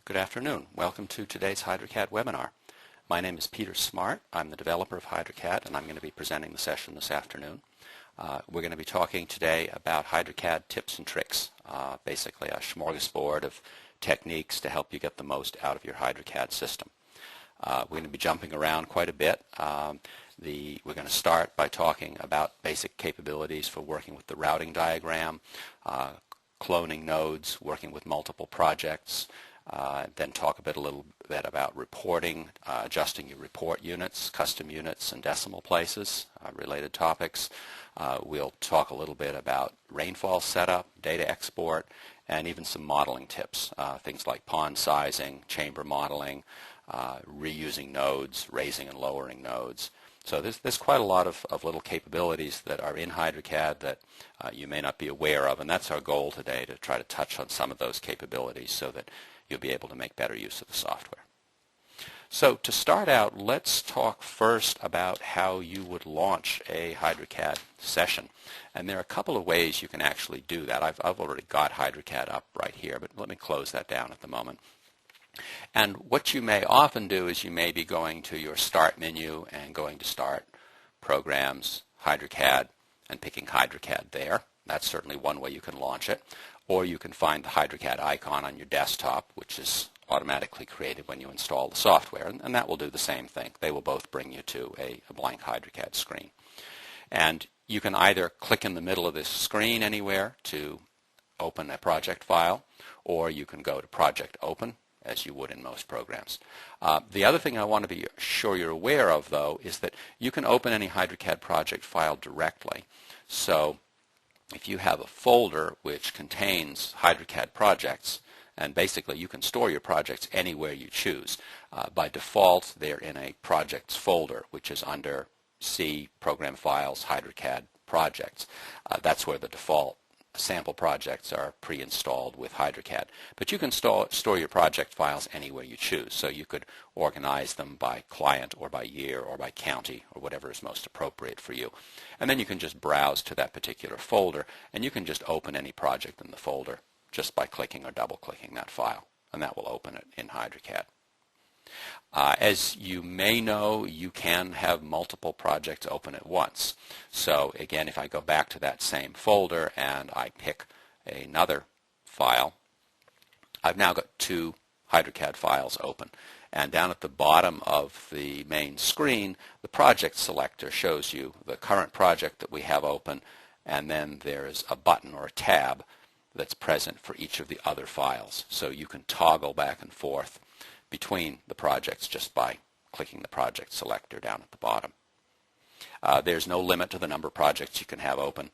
Good afternoon. Welcome to today's HydroCAD webinar. My name is Peter Smart. I'm the developer of HydroCAD, and I'm going to be presenting the session this afternoon. We're going to be talking today about HydroCAD tips and tricks, basically a smorgasbord of techniques to help you get the most out of your HydroCAD system. We're going to be jumping around quite a bit. We're going to start by talking about basic capabilities for working with the routing diagram, cloning nodes, working with multiple projects, then talk a little bit about reporting, adjusting your report units, custom units, and decimal places, related topics. We'll talk a little bit about rainfall setup, data export, and even some modeling tips, things like pond sizing, chamber modeling, reusing nodes, raising and lowering nodes. So there's quite a lot of little capabilities that are in HydroCAD that you may not be aware of, and that's our goal today, to try to touch on some of those capabilities so that you'll be able to make better use of the software. So to start out, let's talk first about how you would launch a HydroCAD session. And there are a couple of ways you can actually do that. I've already got HydroCAD up right here, but let me close that down at the moment. And what you may often do is you may be going to your Start menu and going to Start, Programs, HydroCAD, and picking HydroCAD there. That's certainly one way you can launch it. Or you can find the HydroCAD icon on your desktop, which is automatically created when you install the software, and that will do the same thing. They will both bring you to a blank HydroCAD screen. And you can either click in the middle of this screen anywhere to open a project file, or you can go to Project Open, as you would in most programs. The other thing I want to be sure you're aware of, though, is that you can open any HydroCAD project file directly. So if you have a folder which contains HydroCAD projects, and basically you can store your projects anywhere you choose. By default, they're in a projects folder, which is under C, Program Files, HydroCAD Projects. That's where the default sample projects are pre-installed with HydroCAD. But you can store your project files anywhere you choose. So you could organize them by client or by year or by county or whatever is most appropriate for you. And then you can just browse to that particular folder, and you can just open any project in the folder just by clicking or double-clicking that file, and that will open it in HydroCAD. As you may know, you can have multiple projects open at once. So again, if I go back to that same folder and I pick another file, I've now got two HydroCAD files open. And down at the bottom of the main screen, the project selector shows you the current project that we have open, and then there's a button or a tab that's present for each of the other files. So you can toggle back and forth between the projects just by clicking the project selector down at the bottom. There's no limit to the number of projects you can have open,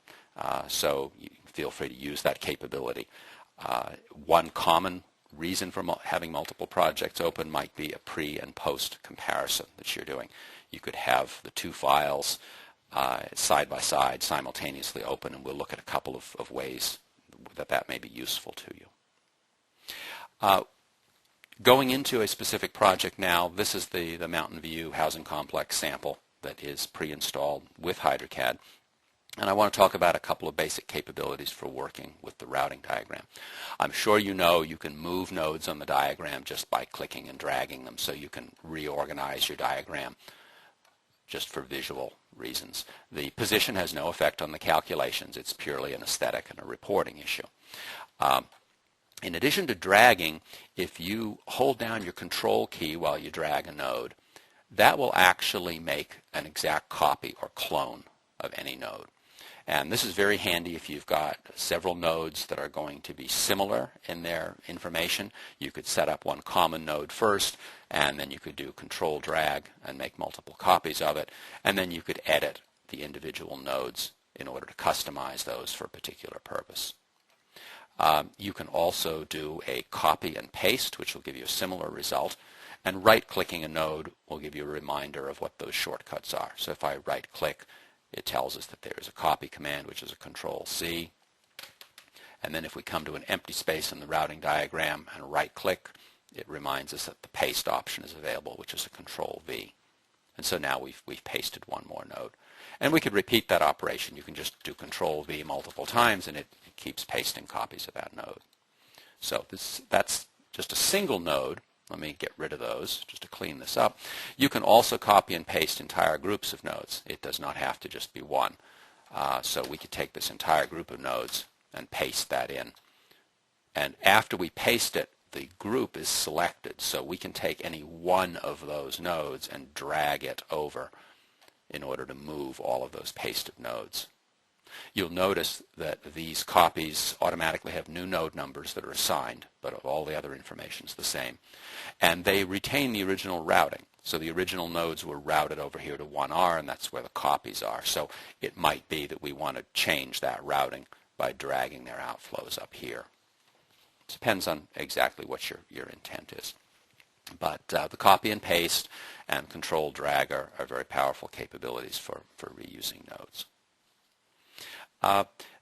so you feel free to use that capability. One common reason for having multiple projects open might be a pre and post comparison that you're doing. You could have the two files side by side simultaneously open, and we'll look at a couple of ways that may be useful to you. Going into a specific project now, this is the Mountain View Housing Complex sample that is pre-installed with HydroCAD. And I want to talk about a couple of basic capabilities for working with the routing diagram. I'm sure you know you can move nodes on the diagram just by clicking and dragging them, so you can reorganize your diagram just for visual reasons. The position has no effect on the calculations. It's purely an aesthetic and a reporting issue. In addition to dragging, if you hold down your control key while you drag a node, that will actually make an exact copy or clone of any node. And this is very handy if you've got several nodes that are going to be similar in their information. You could set up one common node first, and then you could do control drag and make multiple copies of it, and then you could edit the individual nodes in order to customize those for a particular purpose. You can also do a copy and paste, which will give you a similar result, and right-clicking a node will give you a reminder of what those shortcuts are. So if I right-click, it tells us that there is a copy command, which is a Control-C. And then if we come to an empty space in the routing diagram and right-click, it reminds us that the paste option is available, which is a Control-V. And so now we've pasted one more node. And we could repeat that operation. You can just do Control-V multiple times, and it keeps pasting copies of that node. So that's just a single node, let me get rid of those just to clean this up, you can also copy and paste entire groups of nodes. It does not have to just be one. So we could take this entire group of nodes and paste that in. And after we paste it, the group is selected, so we can take any one of those nodes and drag it over in order to move all of those pasted nodes. You'll notice that these copies automatically have new node numbers that are assigned, but all the other information is the same. And they retain the original routing. So the original nodes were routed over here to 1R, and that's where the copies are. So it might be that we want to change that routing by dragging their outflows up here. It depends on exactly what your intent is. But the copy and paste and control drag are very powerful capabilities for reusing nodes.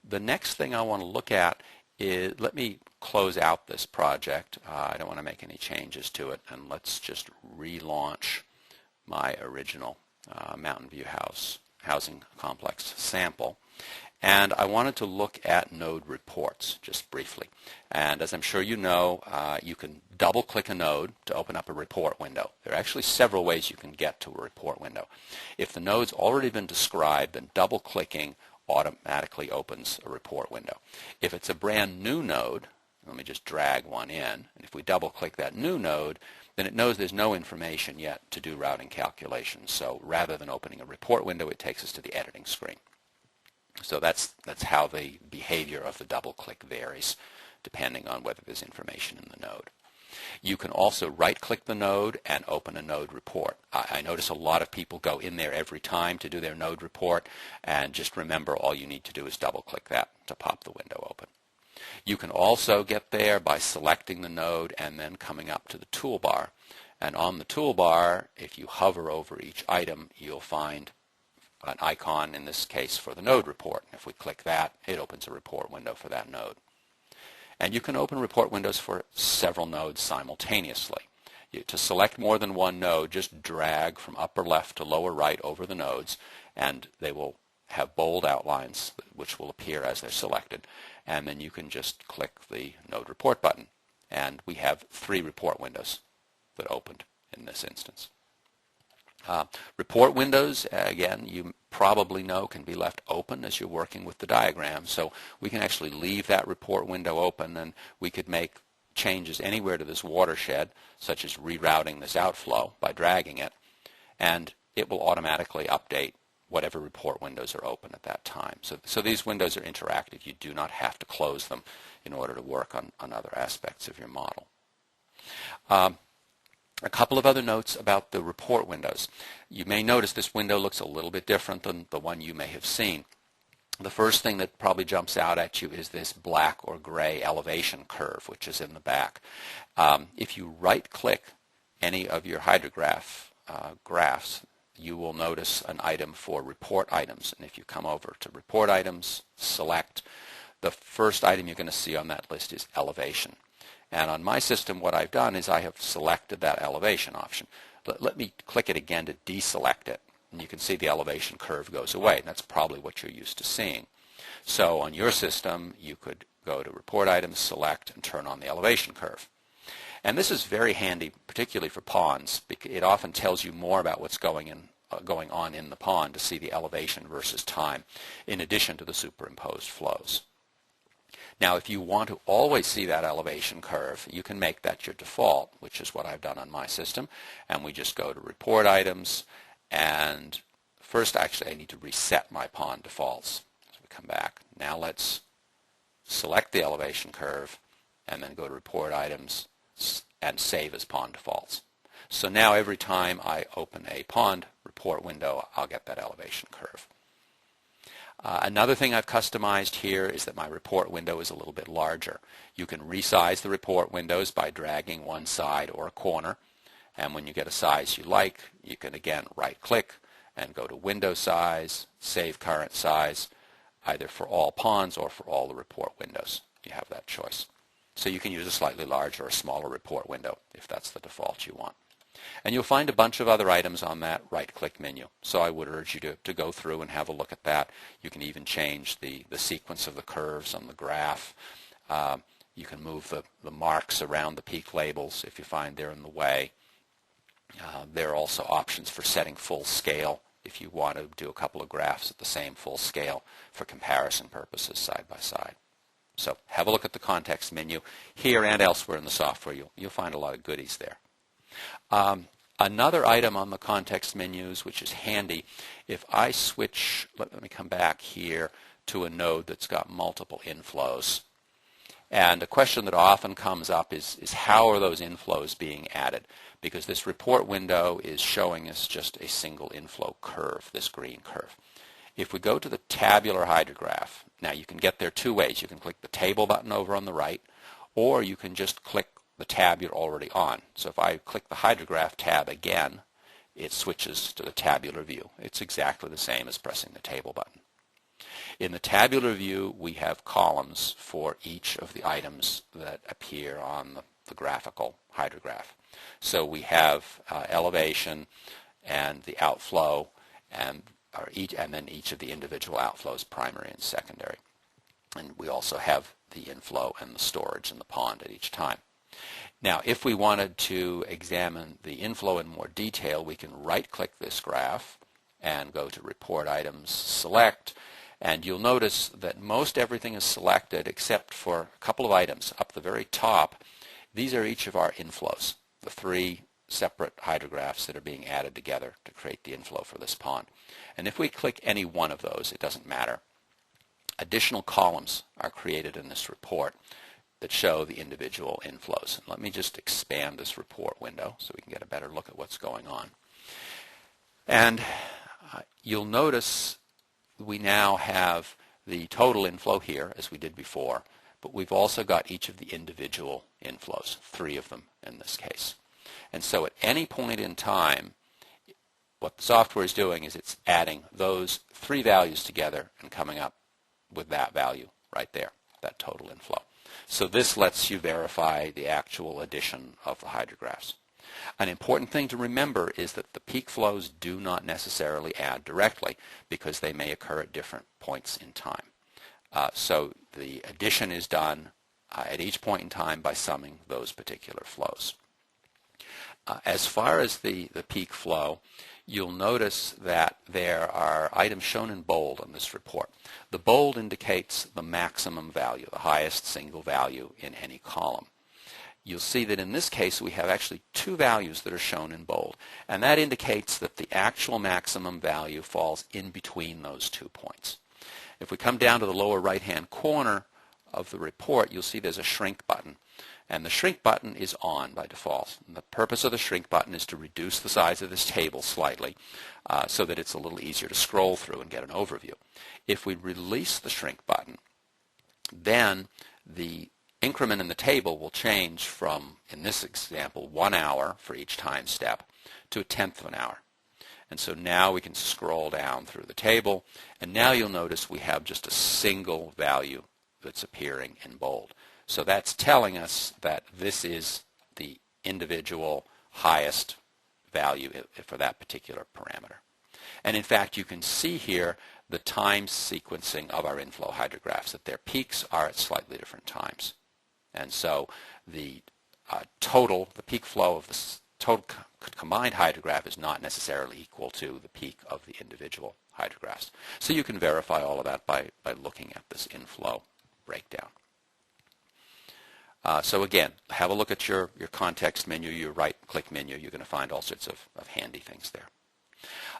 The next thing I want to look at is, let me close out this project. I don't want to make any changes to it, and let's just relaunch my original Mountain View housing complex sample. And I wanted to look at node reports just briefly. And as I'm sure you know, you can double-click a node to open up a report window. There are actually several ways you can get to a report window. If the node's already been described, then double-clicking automatically opens a report window. If it's a brand new node, let me just drag one in, and if we double-click that new node, then it knows there's no information yet to do routing calculations. So rather than opening a report window, it takes us to the editing screen. So that's how the behavior of the double click varies depending on whether there's information in the node. You can also right-click the node and open a node report. I notice a lot of people go in there every time to do their node report, and just remember all you need to do is double-click that to pop the window open. You can also get there by selecting the node and then coming up to the toolbar. And on the toolbar, if you hover over each item, you'll find an icon, in this case, for the node report. If we click that, it opens a report window for that node. And you can open report windows for several nodes simultaneously. To select more than one node, just drag from upper left to lower right over the nodes, and they will have bold outlines which will appear as they're selected. And then you can just click the node report button. And we have 3 report windows that opened in this instance. Report windows, again, you probably know can be left open as you're working with the diagram. So we can actually leave that report window open, and we could make changes anywhere to this watershed, such as rerouting this outflow by dragging it, and it will automatically update whatever report windows are open at that time. So these windows are interactive. You do not have to close them in order to work on other aspects of your model. A couple of other notes about the report windows. You may notice this window looks a little bit different than the one you may have seen. The first thing that probably jumps out at you is this black or gray elevation curve, which is in the back. If you right-click any of your hydrograph graphs, you will notice an item for report items. And if you come over to report items, select, the first item you're going to see on that list is elevation. And on my system, what I've done is I have selected that elevation option. Let me click it again to deselect it. And you can see the elevation curve goes away. And that's probably what you're used to seeing. So on your system, you could go to Report Items, select, and turn on the elevation curve. And this is very handy, particularly for ponds, because it often tells you more about what's going on in the pond to see the elevation versus time, in addition to the superimposed flows. Now, if you want to always see that elevation curve, you can make that your default, which is what I've done on my system. And we just go to Report Items, and first, actually, I need to reset my pond defaults. So we come back. Now let's select the elevation curve, and then go to Report Items and save as pond defaults. So now every time I open a pond report window, I'll get that elevation curve. Another thing I've customized here is that my report window is a little bit larger. You can resize the report windows by dragging one side or a corner. And when you get a size you like, you can again right-click and go to Window Size, Save Current Size, either for all ponds or for all the report windows. You have that choice. So you can use a slightly larger or smaller report window if that's the default you want. And you'll find a bunch of other items on that right-click menu. So I would urge you to go through and have a look at that. You can even change the sequence of the curves on the graph. You can move the marks around the peak labels if you find they're in the way. There are also options for setting full scale if you want to do a couple of graphs at the same full scale for comparison purposes side by side. So have a look at the context menu here and elsewhere in the software. You'll find a lot of goodies there. Another item on the context menus which is handy, if I switch, let me come back here to a node that's got multiple inflows. And a question that often comes up is how are those inflows being added? Because this report window is showing us just a single inflow curve, this green curve. If we go to the tabular hydrograph, now you can get there two ways. You can click the table button over on the right, or you can just click the tab you're already on. So if I click the hydrograph tab again, it switches to the tabular view. It's exactly the same as pressing the table button. In the tabular view, we have columns for each of the items that appear on the graphical hydrograph. So we have elevation and the outflow, and then each of the individual outflows, primary and secondary. And we also have the inflow and the storage in the pond at each time. Now, if we wanted to examine the inflow in more detail, we can right-click this graph and go to Report Items, Select, and you'll notice that most everything is selected except for a couple of items up the very top. These are each of our inflows, the three separate hydrographs that are being added together to create the inflow for this pond. And if we click any one of those, it doesn't matter. Additional columns are created in this report that show the individual inflows. And let me just expand this report window so we can get a better look at what's going on. And you'll notice we now have the total inflow here, as we did before, but we've also got each of the individual inflows, 3 of them in this case. And so at any point in time, what the software is doing is it's adding those 3 values together and coming up with that value right there, that total inflow. So this lets you verify the actual addition of the hydrographs. An important thing to remember is that the peak flows do not necessarily add directly because they may occur at different points in time. So the addition is done at each point in time by summing those particular flows. As far as the peak flow, you'll notice that there are items shown in bold on this report. The bold indicates the maximum value, the highest single value in any column. You'll see that in this case we have actually 2 values that are shown in bold, and that indicates that the actual maximum value falls in between those 2 points. If we come down to the lower right-hand corner of the report, you'll see there's a shrink button. And the shrink button is on by default. And the purpose of the shrink button is to reduce the size of this table slightly so that it's a little easier to scroll through and get an overview. If we release the shrink button, then the increment in the table will change from, in this example, 1 hour for each time step to 1/10 of an hour. And so now we can scroll down through the table, and now you'll notice we have just a single value that's appearing in bold. So that's telling us that this is the individual highest value for that particular parameter. And in fact, you can see here the time sequencing of our inflow hydrographs, that their peaks are at slightly different times. And so the the peak flow of the total combined hydrograph is not necessarily equal to the peak of the individual hydrographs. So you can verify all of that by looking at this inflow breakdown. So again, have a look at your context menu, your right-click menu. You're going to find all sorts of handy things there.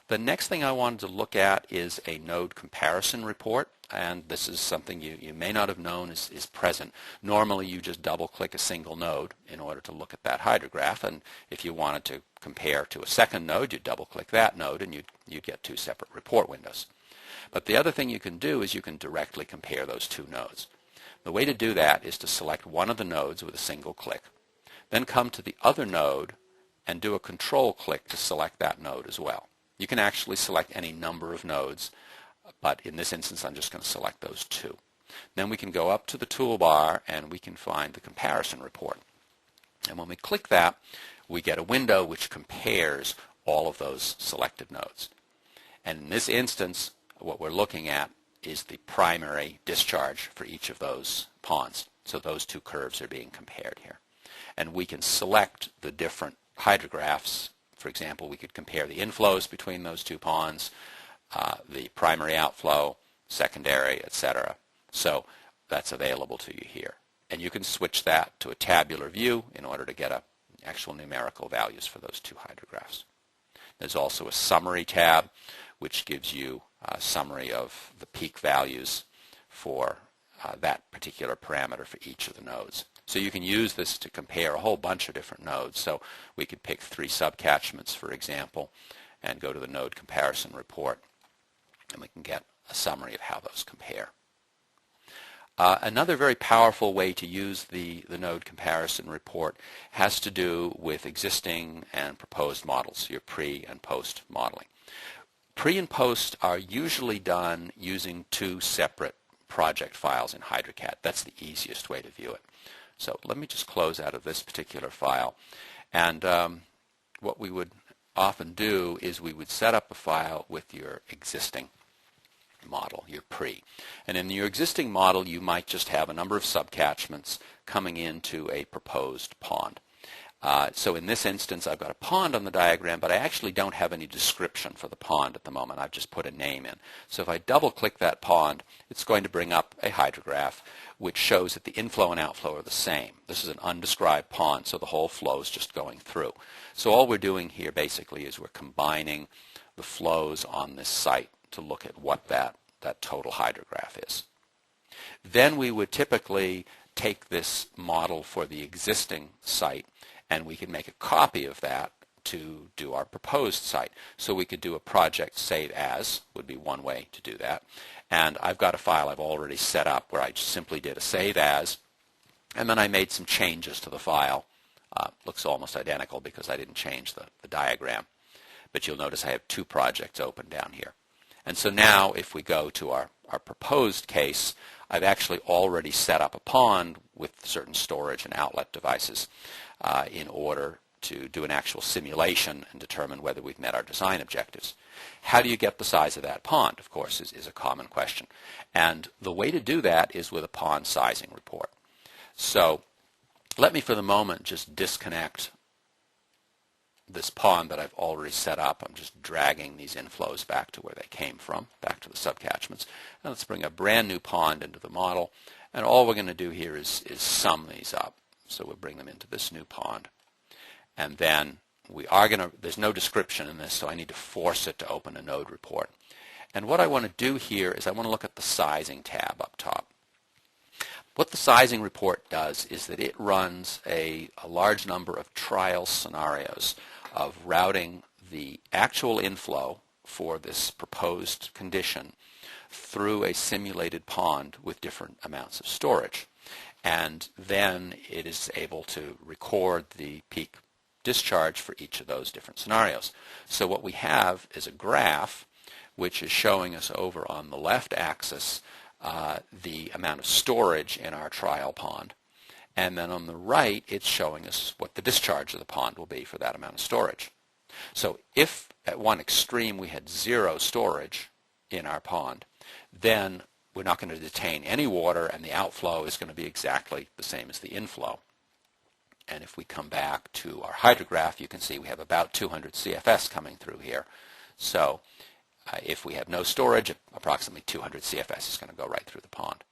The next thing I wanted to look at is a node comparison report, and this is something you may not have known is present. Normally you just double-click a single node in order to look at that hydrograph, and if you wanted to compare to a second node, you'd double-click that node and you'd get 2 separate report windows. But the other thing you can do is you can directly compare those 2 nodes. The way to do that is to select one of the nodes with a single click, then come to the other node and do a control click to select that node as well. You can actually select any number of nodes, but in this instance I'm just going to select those 2. Then we can go up to the toolbar and we can find the comparison report. And when we click that, we get a window which compares all of those selected nodes. And in this instance, what we're looking at is the primary discharge for each of those ponds. So those two curves are being compared here. And we can select the different hydrographs. For example, we could compare the inflows between those two ponds, the primary outflow, secondary, etc. So that's available to you here. And you can switch that to a tabular view in order to get actual numerical values for those two hydrographs. There's also a summary tab, which gives you a summary of the peak values for that particular parameter for each of the nodes. So you can use this to compare a whole bunch of different nodes. So we could pick 3 subcatchments, for example, and go to the node comparison report, and we can get a summary of how those compare. Another very powerful way to use the node comparison report has to do with existing and proposed models, your pre and post modeling. Pre and post are usually done using 2 separate project files in HydroCAD. That's the easiest way to view it. So let me just close out of this particular file. And what we would often do is we would set up a file with your existing model, your pre. And in your existing model, you might just have a number of subcatchments coming into a proposed pond. So in this instance, I've got a pond on the diagram, but I actually don't have any description for the pond at the moment. I've just put a name in. So if I double-click that pond, it's going to bring up a hydrograph which shows that the inflow and outflow are the same. This is an undescribed pond, so the whole flow is just going through. So all we're doing here basically is we're combining the flows on this site to look at what that total hydrograph is. Then we would typically take this model for the existing site, and we can make a copy of that to do our proposed site. So we could do a project save as, would be one way to do that. And I've got a file I've already set up where I just simply did a save as, and then I made some changes to the file. Looks almost identical because I didn't change the diagram. But you'll notice I have 2 projects open down here. And so now if we go to our proposed case, I've actually already set up a pond with certain storage and outlet devices in order to do an actual simulation and determine whether we've met our design objectives. How do you get the size of that pond, of course, is a common question. And the way to do that is with a pond sizing report. So let me for the moment just disconnect this pond that I've already set up. I'm just dragging these inflows back to where they came from, back to the subcatchments. And let's bring a brand new pond into the model. And all we're going to do here is sum these up. So we'll bring them into this new pond. And then there's no description in this, so I need to force it to open a node report. And what I want to do here is I want to look at the sizing tab up top. What the sizing report does is that it runs a large number of trial scenarios of routing the actual inflow for this proposed condition through a simulated pond with different amounts of storage. And then it is able to record the peak discharge for each of those different scenarios. So what we have is a graph which is showing us over on the left axis the amount of storage in our trial pond. And then on the right, it's showing us what the discharge of the pond will be for that amount of storage. So if at one extreme we had 0 storage in our pond, then we're not going to detain any water, and the outflow is going to be exactly the same as the inflow. And if we come back to our hydrograph, you can see we have about 200 CFS coming through here. So if we have no storage, approximately 200 CFS is going to go right through the pond.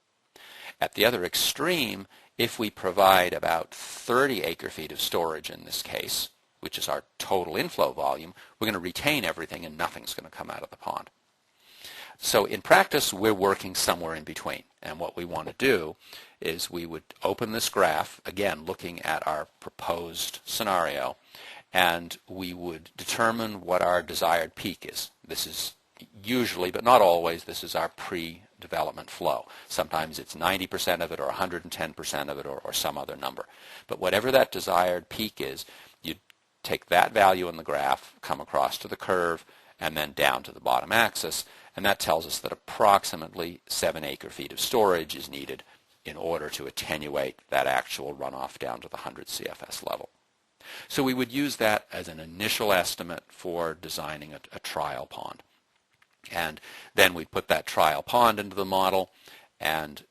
At the other extreme, if we provide about 30 acre-feet of storage in this case, which is our total inflow volume, we're going to retain everything and nothing's going to come out of the pond. So in practice, we're working somewhere in between. And what we want to do is we would open this graph, again, looking at our proposed scenario, and we would determine what our desired peak is. This is usually, but not always, this is our pre-development flow. Sometimes it's 90% of it or 110% of it or some other number. But whatever that desired peak is, you take that value in the graph, come across to the curve, and then down to the bottom axis, and that tells us that approximately 7 acre-feet of storage is needed in order to attenuate that actual runoff down to the 100 CFS level. So we would use that as an initial estimate for designing a trial pond. And then we put that trial pond into the model, and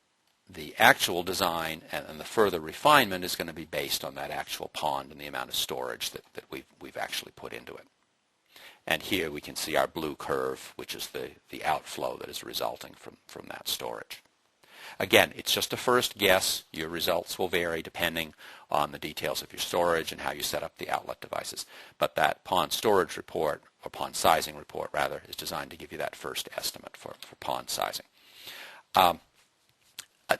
the actual design and the further refinement is going to be based on that actual pond and the amount of storage that we've actually put into it. And here we can see our blue curve, which is the outflow that is resulting from that storage. Again, it's just a first guess. Your results will vary depending on the details of your storage and how you set up the outlet devices. But that pond storage report, or pond sizing report rather, is designed to give you that first estimate for pond sizing.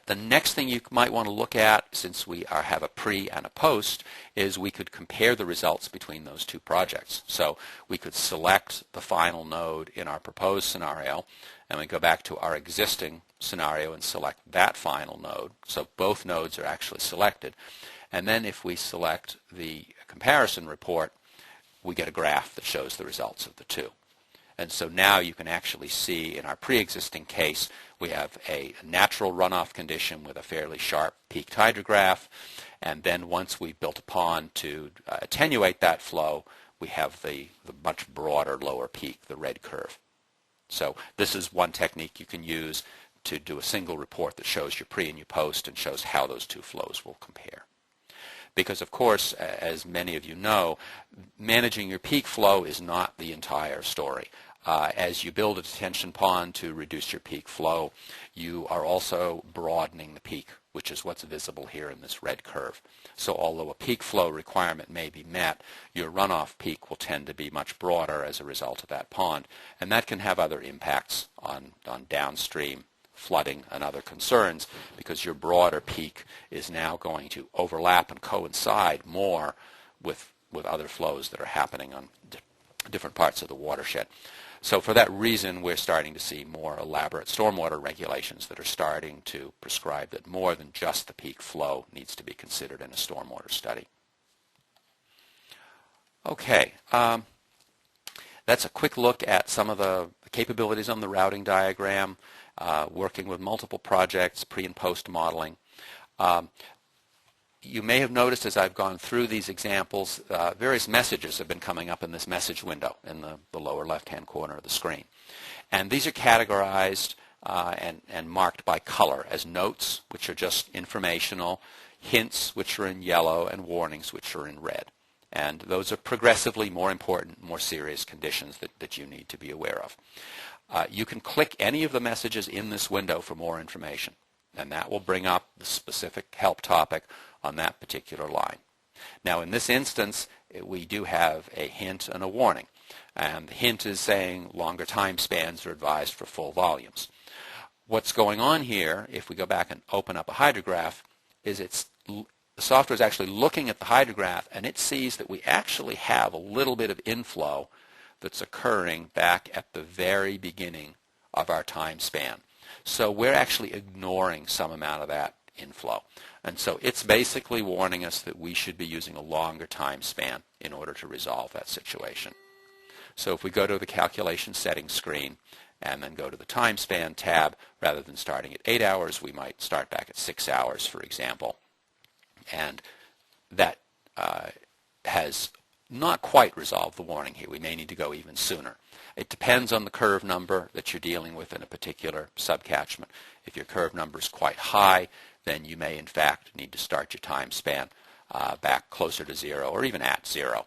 The next thing you might want to look at, since we have a pre and a post, is we could compare the results between those two projects. So we could select the final node in our proposed scenario, and we go back to our existing scenario and select that final node. So both nodes are actually selected. And then if we select the comparison report, we get a graph that shows the results of the two. And so now you can actually see in our pre-existing case, we have a natural runoff condition with a fairly sharp peaked hydrograph. And then once we built a pond to attenuate that flow, we have the much broader lower peak, the red curve. So this is one technique you can use to do a single report that shows your pre and your post and shows how those two flows will compare. Because, of course, as many of you know, managing your peak flow is not the entire story. As you build a detention pond to reduce your peak flow, you are also broadening the peak, which is what's visible here in this red curve. So although a peak flow requirement may be met, your runoff peak will tend to be much broader as a result of that pond. And that can have other impacts on downstream flooding and other concerns, because your broader peak is now going to overlap and coincide more with other flows that are happening on different parts of the watershed. So for that reason, we're starting to see more elaborate stormwater regulations that are starting to prescribe that more than just the peak flow needs to be considered in a stormwater study. Okay, that's a quick look at some of the capabilities on the routing diagram. Working with multiple projects, pre and post modeling. You may have noticed as I've gone through these examples, various messages have been coming up in this message window in the lower left-hand corner of the screen. And these are categorized and marked by color as notes, which are just informational, hints, which are in yellow, and warnings, which are in red. And those are progressively more important, more serious conditions that you need to be aware of. You can click any of the messages in this window for more information, and that will bring up the specific help topic on that particular line. Now in this instance, we do have a hint and a warning, and the hint is saying longer time spans are advised for full volumes. What's going on here, if we go back and open up a hydrograph, is the software is actually looking at the hydrograph, and it sees that we actually have a little bit of inflow that's occurring back at the very beginning of our time span. So we're actually ignoring some amount of that inflow. And so it's basically warning us that we should be using a longer time span in order to resolve that situation. So if we go to the calculation settings screen and then go to the time span tab, rather than starting at 8 hours, we might start back at 6 hours, for example. And that has not quite resolved the warning here. We may need to go even sooner. It depends on the curve number that you're dealing with in a particular subcatchment. If your curve number is quite high, then you may in fact need to start your time span back closer to 0 or even at 0.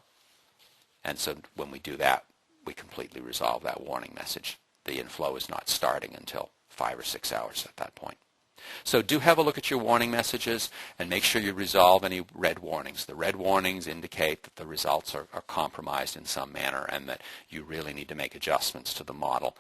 And so when we do that, we completely resolve that warning message. The inflow is not starting until 5 or 6 hours at that point. So do have a look at your warning messages and make sure you resolve any red warnings. The red warnings indicate that the results are compromised in some manner and that you really need to make adjustments to the model.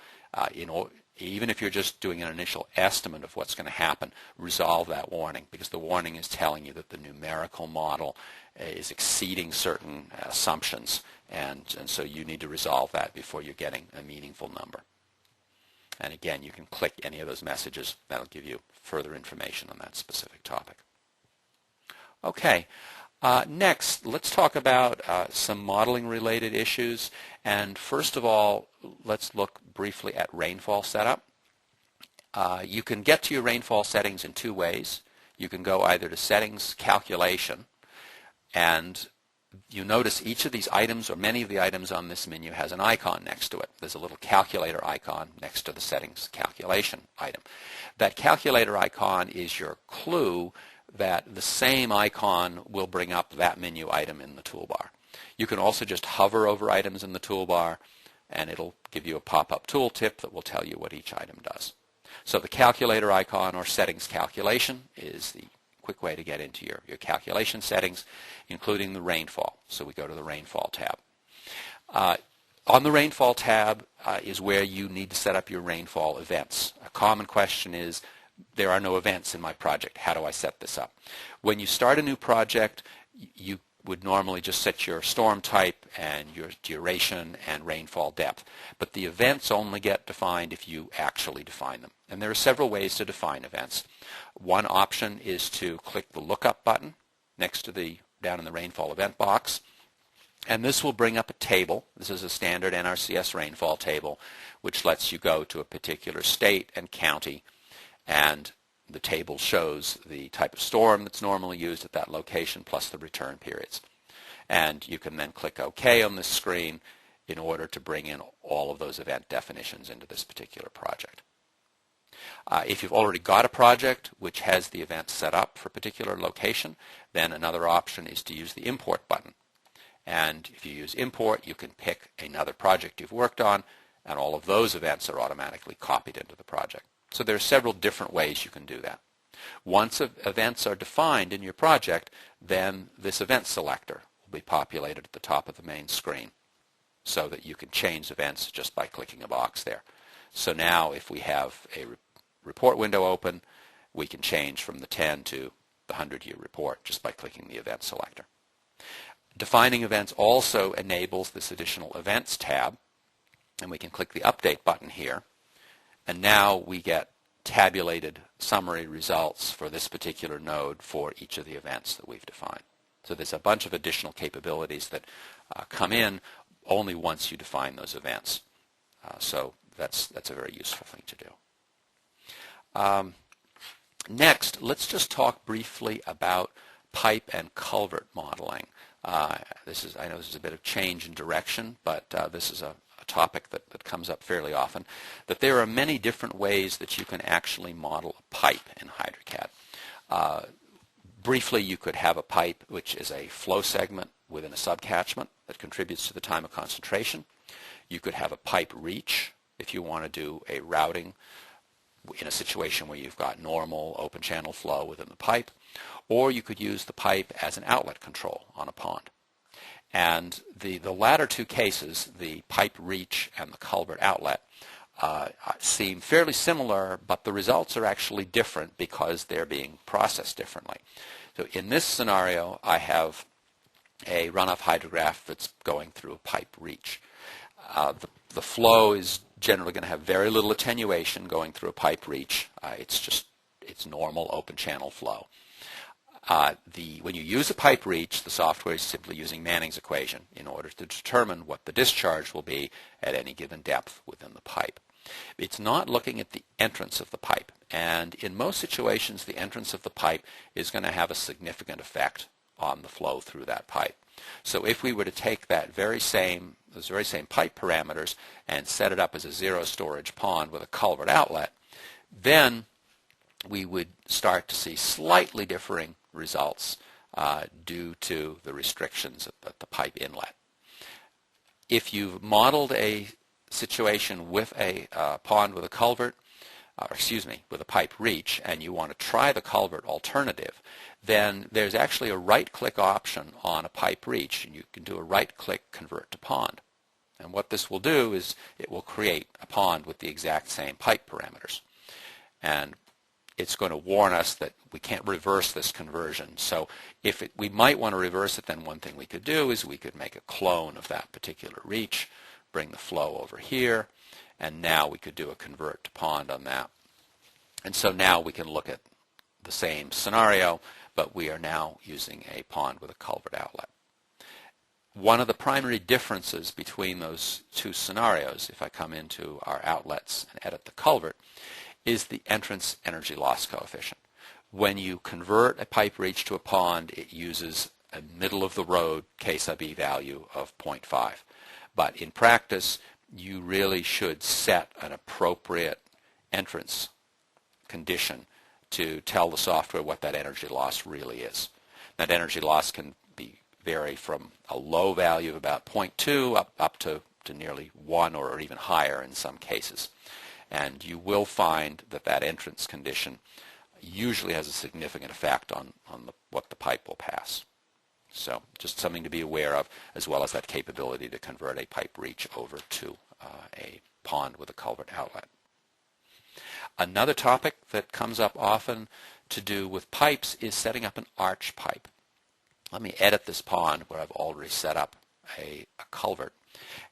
Even if you're just doing an initial estimate of what's going to happen, resolve that warning, because the warning is telling you that the numerical model is exceeding certain assumptions, and so you need to resolve that before you're getting a meaningful number. And again, you can click any of those messages. That'll give you further information on that specific topic. Okay, next, let's talk about some modeling related issues. And first of all, let's look briefly at rainfall setup. You can get to your rainfall settings in two ways. You can go either to settings calculation, and you notice each of these items, or many of the items on this menu, has an icon next to it. There's a little calculator icon next to the settings calculation item. That calculator icon is your clue that the same icon will bring up that menu item in the toolbar. You can also just hover over items in the toolbar, and it'll give you a pop-up tooltip that will tell you what each item does. So the calculator icon, or settings calculation, is the quick way to get into your calculation settings, including the rainfall. So we go to the rainfall tab. On the rainfall tab is where you need to set up your rainfall events. A common question is, there are no events in my project. How do I set this up? When you start a new project, you would normally just set your storm type and your duration and rainfall depth. But the events only get defined if you actually define them. And there are several ways to define events. One option is to click the lookup button next to down in the rainfall event box. And this will bring up a table. This is a standard NRCS rainfall table, which lets you go to a particular state and county, and the table shows the type of storm that's normally used at that location plus the return periods. And you can then click OK on this screen in order to bring in all of those event definitions into this particular project. If you've already got a project which has the events set up for a particular location, then another option is to use the import button. And if you use import, you can pick another project you've worked on, and all of those events are automatically copied into the project. So there are several different ways you can do that. Once events are defined in your project, then this event selector will be populated at the top of the main screen so that you can change events just by clicking a box there. So now if we have a report window open, we can change from the 10 to the 100-year report just by clicking the event selector. Defining events also enables this additional events tab, and we can click the update button here. And now we get tabulated summary results for this particular node for each of the events that we've defined. So there's a bunch of additional capabilities that come in only once you define those events. So that's a very useful thing to do. Next, let's just talk briefly about pipe and culvert modeling. I know this is a bit of change in direction, but this is a topic that comes up fairly often, that there are many different ways that you can actually model a pipe in HydroCAD. Briefly, you could have a pipe which is a flow segment within a subcatchment that contributes to the time of concentration. You could have a pipe reach if you want to do a routing in a situation where you've got normal open channel flow within the pipe, or you could use the pipe as an outlet control on a pond. And the latter two cases, the pipe reach and the culvert outlet, seem fairly similar, but the results are actually different because they're being processed differently. So in this scenario, I have a runoff hydrograph that's going through a pipe reach. The flow is generally going to have very little attenuation going through a pipe reach. It's normal open channel flow. When you use a pipe reach, the software is simply using Manning's equation in order to determine what the discharge will be at any given depth within the pipe. It's not looking at the entrance of the pipe, and in most situations the entrance of the pipe is going to have a significant effect on the flow through that pipe. So if we were to take those very same pipe parameters and set it up as a zero storage pond with a culvert outlet, then we would start to see slightly differing results due to the restrictions at the pipe inlet. If you've modeled a situation with a pond with a culvert, with a pipe reach, and you want to try the culvert alternative, then there's actually a right-click option on a pipe reach, and you can do a right-click convert to pond. And what this will do is it will create a pond with the exact same pipe parameters. And it's going to warn us that we can't reverse this conversion. So if we might want to reverse it, then one thing we could do is we could make a clone of that particular reach, bring the flow over here, and now we could do a convert to pond on that. And so now we can look at the same scenario, but we are now using a pond with a culvert outlet. One of the primary differences between those two scenarios, if I come into our outlets and edit the culvert, is the entrance energy loss coefficient. When you convert a pipe reach to a pond, it uses a middle-of-the-road case sub e value of 0.5. But in practice, you really should set an appropriate entrance condition to tell the software what that energy loss really is. That energy loss can vary from a low value of about 0.2 up to nearly 1 or even higher in some cases. And you will find that that entrance condition usually has a significant effect on what the pipe will pass. So just something to be aware of, as well as that capability to convert a pipe reach over to a pond with a culvert outlet. Another topic that comes up often to do with pipes is setting up an arch pipe. Let me edit this pond where I've already set up a culvert.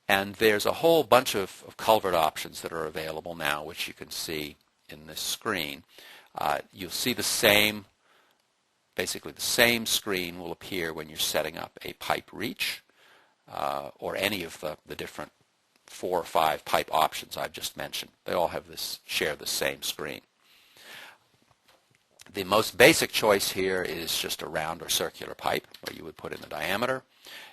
And there's a whole bunch of culvert options that are available now, which you can see in this screen. You'll see basically the same screen will appear when you're setting up a pipe reach or any of the different 4 or 5 pipe options I've just mentioned. They all share the same screen. The most basic choice here is just a round or circular pipe where you would put in the diameter.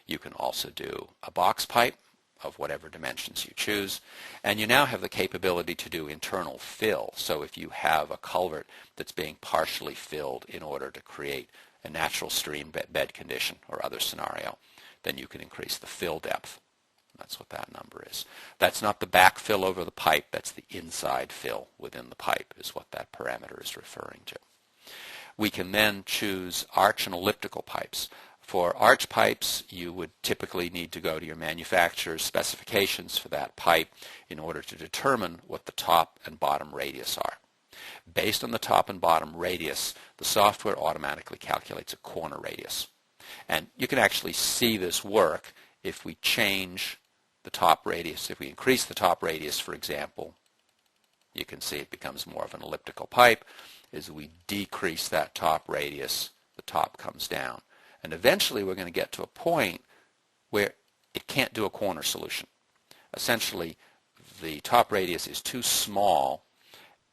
You can also do a box pipe of whatever dimensions you choose. And you now have the capability to do internal fill. So if you have a culvert that's being partially filled in order to create a natural stream bed condition or other scenario, then you can increase the fill depth. That's what that number is. That's not the backfill over the pipe. That's the inside fill within the pipe is what that parameter is referring to. We can then choose arch and elliptical pipes. For arch pipes, you would typically need to go to your manufacturer's specifications for that pipe in order to determine what the top and bottom radius are. Based on the top and bottom radius, the software automatically calculates a corner radius. And you can actually see this work if we change the top radius. If we increase the top radius, for example, you can see it becomes more of an elliptical pipe. As we decrease that top radius, the top comes down. And eventually we're going to get to a point where it can't do a corner solution. Essentially, the top radius is too small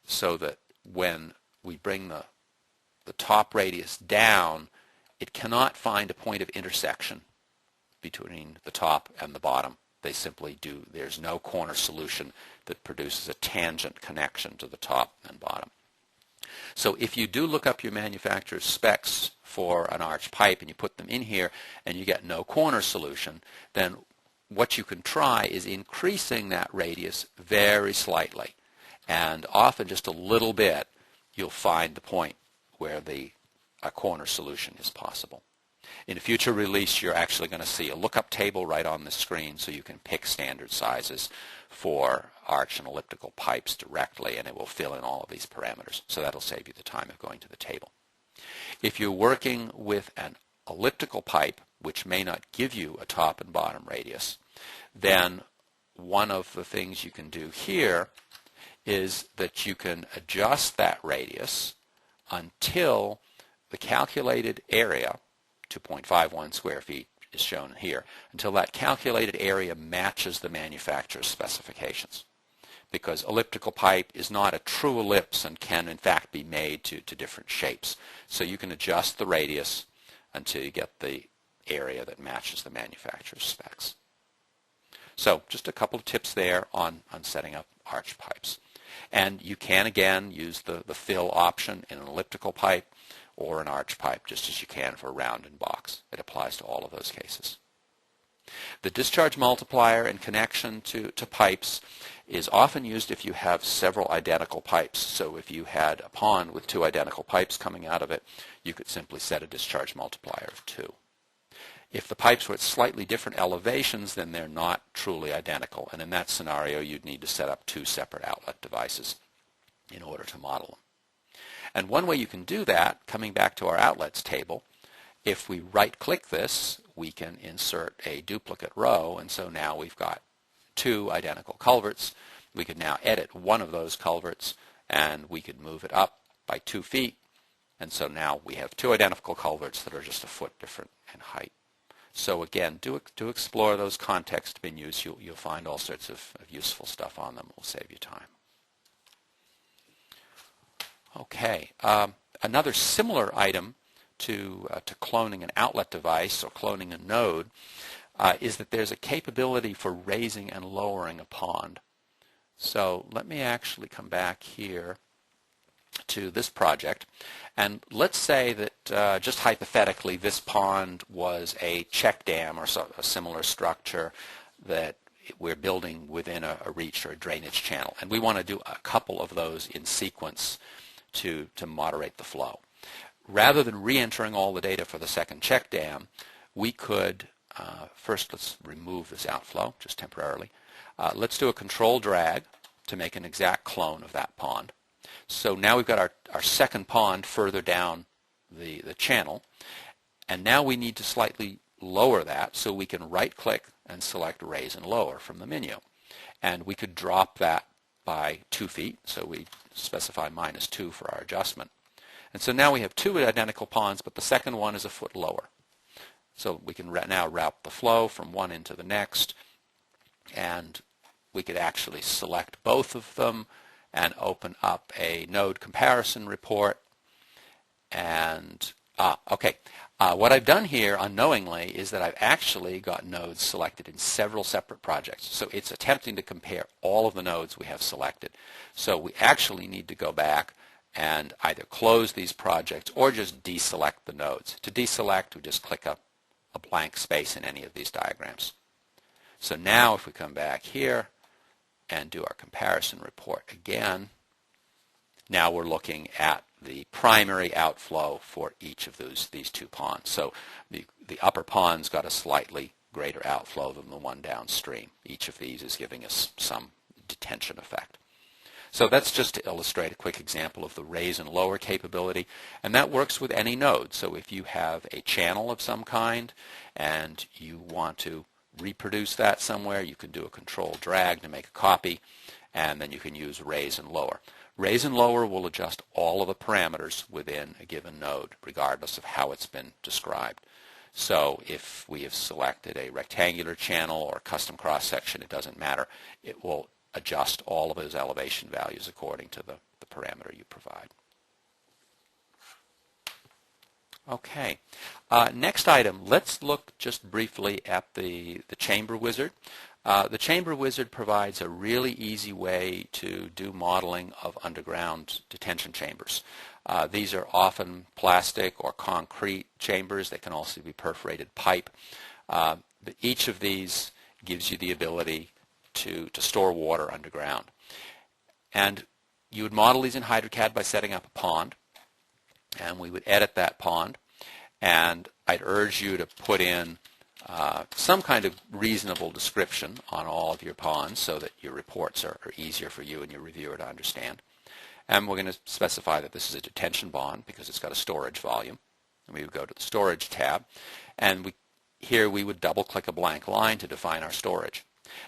so that when we bring the top radius down, it cannot find a point of intersection between the top and the bottom. They simply do. There's no corner solution that produces a tangent connection to the top and bottom. So if you do look up your manufacturer's specs for an arch pipe and you put them in here and you get no corner solution, then what you can try is increasing that radius very slightly. And often just a little bit, you'll find the point where a corner solution is possible. In a future release, you're actually going to see a lookup table right on the screen so you can pick standard sizes for arch and elliptical pipes directly, and it will fill in all of these parameters. So that'll save you the time of going to the table. If you're working with an elliptical pipe, which may not give you a top and bottom radius, then one of the things you can do here is that you can adjust that radius until the calculated area, 2.51 square feet is shown here, until that calculated area matches the manufacturer's specifications. Because elliptical pipe is not a true ellipse and can in fact be made to different shapes. So you can adjust the radius until you get the area that matches the manufacturer's specs. So just a couple of tips there on setting up arch pipes. And you can again use the fill option in an elliptical pipe or an arch pipe just as you can for a round and box. It applies to all of those cases. The discharge multiplier in connection to pipes is often used if you have several identical pipes. So if you had a pond with 2 identical pipes coming out of it, you could simply set a discharge multiplier of 2. If the pipes were at slightly different elevations, then they're not truly identical. And in that scenario, you'd need to set up 2 separate outlet devices in order to model them. And one way you can do that, coming back to our outlets table, if we right-click this, we can insert a duplicate row, and so now we've got 2 identical culverts. We could now edit one of those culverts, and we could move it up by 2 feet, and so now we have 2 identical culverts that are just a foot different in height. So again, do explore those context menus. You'll find all sorts of useful stuff on them. It will save you time. Okay, another similar item to cloning an outlet device or cloning a node is that there's a capability for raising and lowering a pond. So let me actually come back here to this project, and let's say that just hypothetically this pond was a check dam or a similar structure that we're building within a reach or a drainage channel, and we want to do a couple of those in sequence to moderate the flow. Rather than re-entering all the data for the second check dam, we could first let's remove this outflow just temporarily. Let's do a control drag to make an exact clone of that pond. So now we've got our second pond further down the channel, and now we need to slightly lower that, so we can right-click and select Raise and Lower from the menu. And we could drop that by 2 feet, so we specify -2 for our adjustment. And so now we have two identical ponds, but the second one is a foot lower. So we can now route the flow from one into the next, and we could actually select both of them and open up a node comparison report. And what I've done here unknowingly is that I've actually got nodes selected in several separate projects. So it's attempting to compare all of the nodes we have selected. So we actually need to go back and either close these projects or just deselect the nodes. To deselect, we just click a blank space in any of these diagrams. So now if we come back here and do our comparison report again, now we're looking at the primary outflow for each of these two ponds. So the upper pond's got a slightly greater outflow than the one downstream. Each of these is giving us some detention effect. So that's just to illustrate a quick example of the raise and lower capability, and that works with any node. So if you have a channel of some kind and you want to reproduce that somewhere, you can do a control drag to make a copy, and then you can use raise and lower. Raise and lower will adjust all of the parameters within a given node, regardless of how it's been described. So if we have selected a rectangular channel or custom cross-section, it doesn't matter. It will adjust all of those elevation values according to the parameter you provide. Okay, next item, let's look just briefly at the Chamber Wizard. The Chamber Wizard provides a really easy way to do modeling of underground detention chambers. These are often plastic or concrete chambers. They can also be perforated pipe. But each of these gives you the ability to store water underground. And you would model these in HydroCAD by setting up a pond, and we would edit that pond, and I'd urge you to put in some kind of reasonable description on all of your ponds so that your reports are easier for you and your reviewer to understand. And we're going to specify that this is a detention pond because it's got a storage volume. And we would go to the Storage tab, and here we would double-click a blank line to define our storage.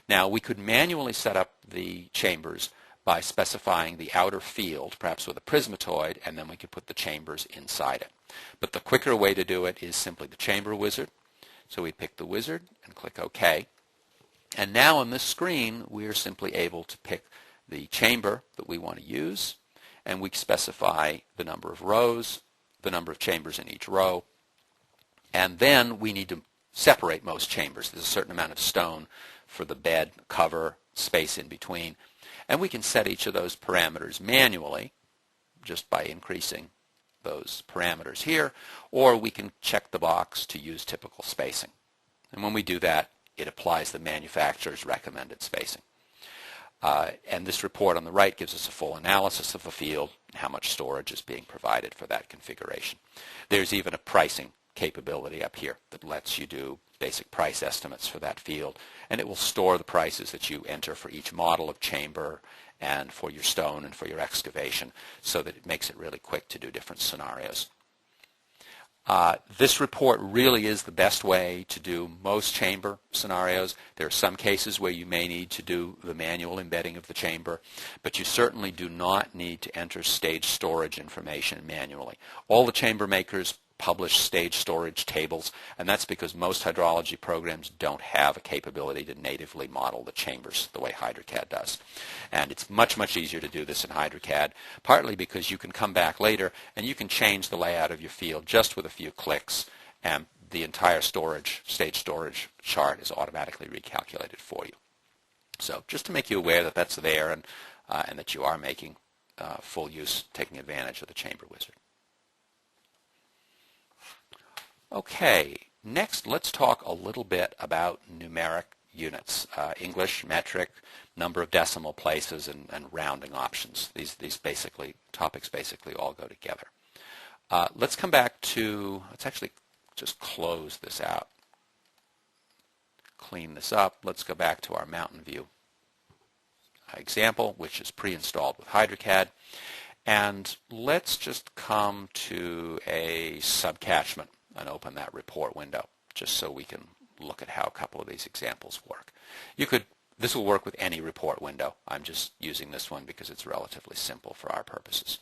Now, we could manually set up the chambers by specifying the outer field, perhaps with a prismatoid, and then we could put the chambers inside it. But the quicker way to do it is simply the Chamber Wizard. So we pick the wizard and click OK. And now on this screen, we're simply able to pick the chamber that we want to use, and we specify the number of rows, the number of chambers in each row, and then we need to separate most chambers. There's a certain amount of stone for the bed, cover, space in between. And we can set each of those parameters manually just by increasing those parameters here, or we can check the box to use typical spacing. And when we do that, it applies the manufacturer's recommended spacing. And this report on the right gives us a full analysis of the field and how much storage is being provided for that configuration. There's even a pricing capability up here that lets you do basic price estimates for that field, and it will store the prices that you enter for each model of chamber and for your stone and for your excavation, so that it makes it really quick to do different scenarios. This report really is the best way to do most chamber scenarios. There are some cases where you may need to do the manual embedding of the chamber, but you certainly do not need to enter stage storage information manually. All the chamber makers publish stage storage tables, and that's because most hydrology programs don't have a capability to natively model the chambers the way HydroCAD does. And it's much, much easier to do this in HydroCAD, partly because you can come back later and you can change the layout of your field just with a few clicks, and the entire stage storage chart is automatically recalculated for you. So just to make you aware that that's there, and that you are making full use, taking advantage of the Chamber Wizard. Okay, next let's talk a little bit about numeric units, English, metric, number of decimal places, and rounding options. These topics basically all go together. Let's come back to, let's actually just close this out, clean this up. Let's go back to our Mountain View example, which is pre-installed with HydroCAD. And let's just come to a subcatchment and open that report window, just so we can look at how a couple of these examples work. This will work with any report window. I'm just using this one because it's relatively simple for our purposes.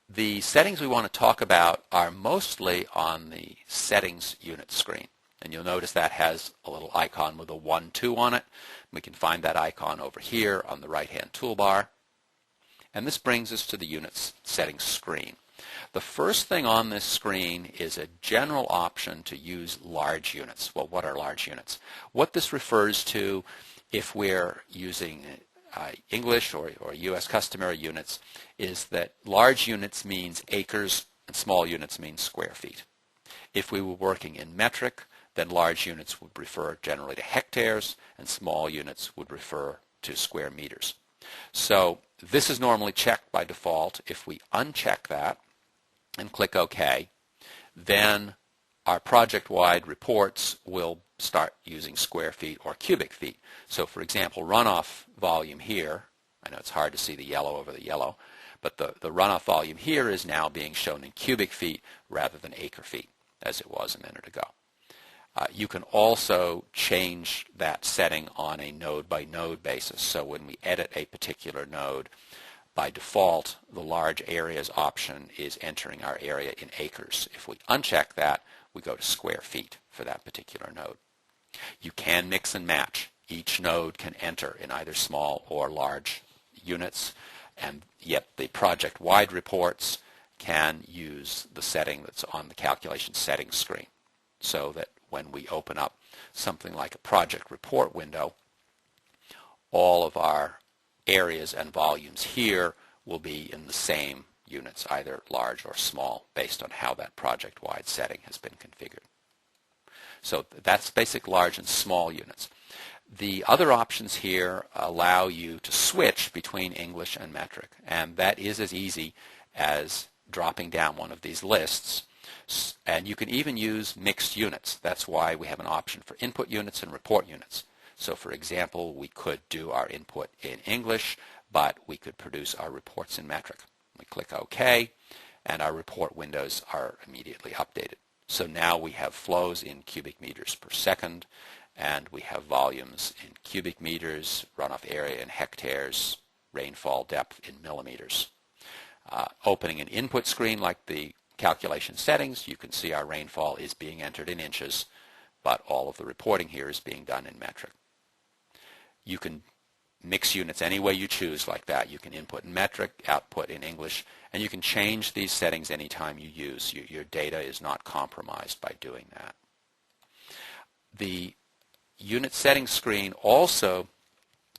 The settings we want to talk about are mostly on the Settings unit screen. And you'll notice that has a little icon with a 1, 2 on it. We can find that icon over here on the right-hand toolbar. And this brings us to the Units Settings screen. The first thing on this screen is a general option to use large units. Well, what are large units? What this refers to, if we're using English or U.S. customary units, is that large units means acres and small units mean square feet. If we were working in metric, then large units would refer generally to hectares and small units would refer to square meters. So this is normally checked by default. If we uncheck that and click OK, then our project-wide reports will start using square feet or cubic feet. So for example, runoff volume here, I know it's hard to see the yellow over the yellow, but the runoff volume here is now being shown in cubic feet rather than acre feet, as it was a minute ago. You can also change that setting on a node-by-node basis. So when we edit a particular node, by default, the large areas option is entering our area in acres. If we uncheck that, we go to square feet for that particular node. You can mix and match. Each node can enter in either small or large units, and yet the project-wide reports can use the setting that's on the calculation settings screen, so that when we open up something like a project report window, all of our areas and volumes here will be in the same units, either large or small, based on how that project-wide setting has been configured. So that's basic large and small units. The other options here allow you to switch between English and metric, and that is as easy as dropping down one of these lists. And you can even use mixed units. That's why we have an option for input units and report units. So for example, we could do our input in English, but we could produce our reports in metric. We click OK, and our report windows are immediately updated. So now we have flows in cubic meters per second, and we have volumes in cubic meters, runoff area in hectares, rainfall depth in millimeters. Opening an input screen like the calculation settings, you can see our rainfall is being entered in inches, but all of the reporting here is being done in metric. You can mix units any way you choose like that. You can input in metric, output in English, and you can change these settings anytime you use. Your data is not compromised by doing that. The unit settings screen also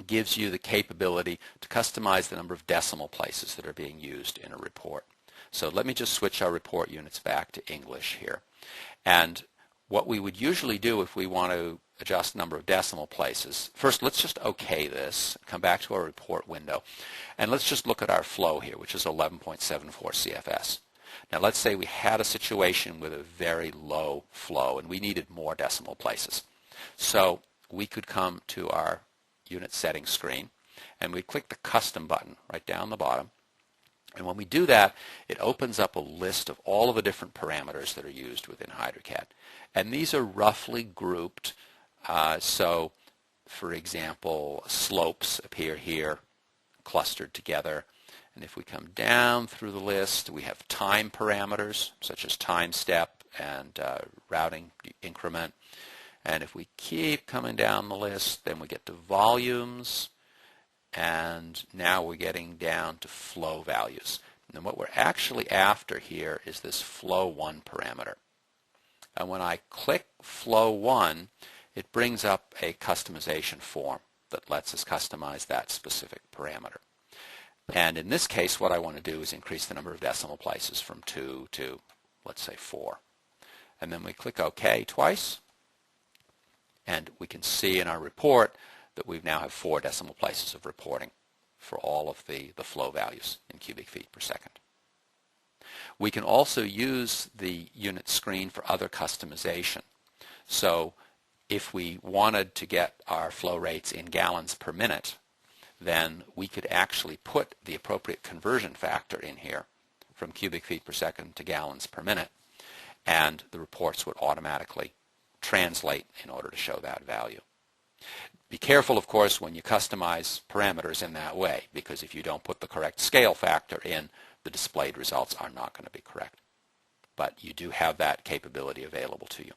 gives you the capability to customize the number of decimal places that are being used in a report. So let me just switch our report units back to English here. And what we would usually do if we want to adjust number of decimal places, first let's just OK this, come back to our report window, and let's just look at our flow here, which is 11.74 CFS. Now let's say we had a situation with a very low flow and we needed more decimal places. So we could come to our unit settings screen and we'd click the custom button right down the bottom. And when we do that, it opens up a list of all of the different parameters that are used within HydroCAD. And these are roughly grouped. So, for example, slopes appear here, clustered together, And if we come down through the list, we have time parameters, such as time step and routing increment. And if we keep coming down the list, then we get to volumes, and now we're getting down to flow values. And what we're actually after here is this flow 1 parameter. And when I click flow 1, it brings up a customization form that lets us customize that specific parameter. And in this case, what I want to do is increase the number of decimal places from 2 to, let's say, 4. And then we click OK twice, and we can see in our report that we now have 4 decimal places of reporting for all of the flow values in cubic feet per second. We can also use the unit screen for other customization. So if we wanted to get our flow rates in gallons per minute, then we could actually put the appropriate conversion factor in here from cubic feet per second to gallons per minute, and the reports would automatically translate in order to show that value. Be careful, of course, when you customize parameters in that way, because if you don't put the correct scale factor in, the displayed results are not going to be correct. But you do have that capability available to you.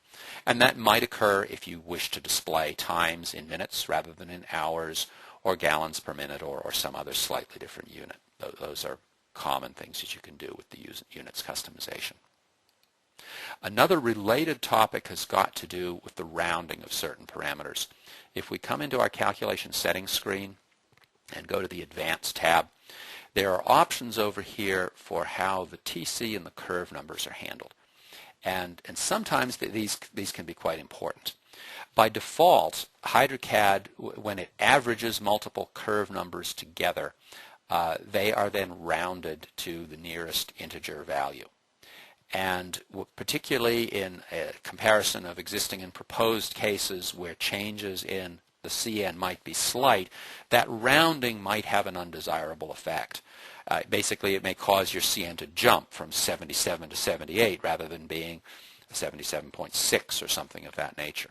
And that might occur if you wish to display times in minutes rather than in hours, or gallons per minute, or some other slightly different unit. Those are common things that you can do with the units customization. Another related topic has got to do with the rounding of certain parameters. If we come into our calculation settings screen and go to the Advanced tab, there are options over here for how the TC and the curve numbers are handled. And sometimes these can be quite important. By default, HydroCAD, when it averages multiple curve numbers together, they are then rounded to the nearest integer value. And particularly in a comparison of existing and proposed cases where changes in the CN might be slight, that rounding might have an undesirable effect. Basically, it may cause your CN to jump from 77 to 78 rather than being 77.6 or something of that nature.